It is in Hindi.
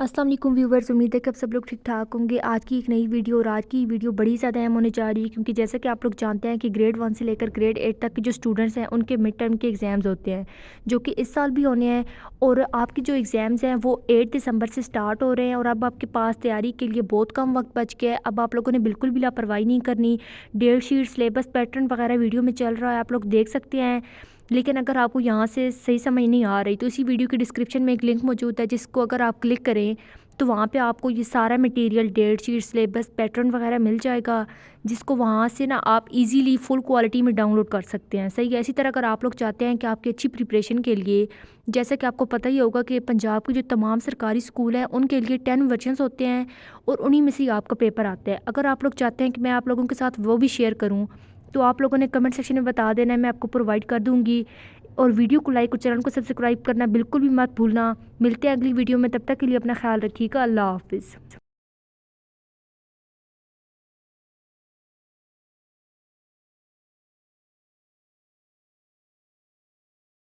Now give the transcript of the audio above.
अस्सलाम वालेकुम व्यूवर्स, उम्मीद है कि आप सब लोग ठीक ठाक होंगे। आज की एक नई वीडियो और आज की वीडियो बड़ी ज़्यादा अहम होने जा रही है, क्योंकि जैसा कि आप लोग जानते हैं कि ग्रेड 1 से लेकर ग्रेड 8 तक के जो स्टूडेंट्स हैं उनके मिड टर्म के एग्ज़ाम्स होते हैं, जो कि इस साल भी होने हैं। और आपके जो एग्ज़ाम्स हैं वो 8 दिसंबर से स्टार्ट हो रहे हैं और अब आपके पास तैयारी के लिए बहुत कम वक्त बच गया है। अब आप लोगों ने बिल्कुल भी लापरवाही नहीं करनी। डेट शीट, सिलेबस, पैटर्न वगैरह वीडियो में चल रहा है, आप लोग देख सकते हैं। लेकिन अगर आपको यहाँ से सही समझ नहीं आ रही तो इसी वीडियो की डिस्क्रिप्शन में एक लिंक मौजूद है, जिसको अगर आप क्लिक करें तो वहाँ पे आपको ये सारा material, date sheet, syllabus, pattern वगैरह मिल जाएगा, जिसको वहाँ से ना आप इजीली फुल क्वालिटी में डाउनलोड कर सकते हैं। सही है। इसी तरह अगर आप लोग चाहते हैं कि आपकी अच्छी प्रिपरेशन के लिए, जैसा कि आपको पता ही होगा कि पंजाब के जो तमाम सरकारी स्कूल हैं उनके लिए 10 वर्जन्स होते हैं और उन्हीं में से ही आपका पेपर आता है। अगर आप लोग चाहते हैं कि मैं आप लोगों के साथ वो भी शेयर करूँ तो आप लोगों ने कमेंट सेक्शन में बता देना है, मैं आपको प्रोवाइड कर दूँगी। और वीडियो को लाइक और चैनल को सब्सक्राइब करना बिल्कुल भी मत भूलना। मिलते हैं अगली वीडियो में, तब तक के लिए अपना ख्याल रखिएगा। अल्लाह हाफिज़।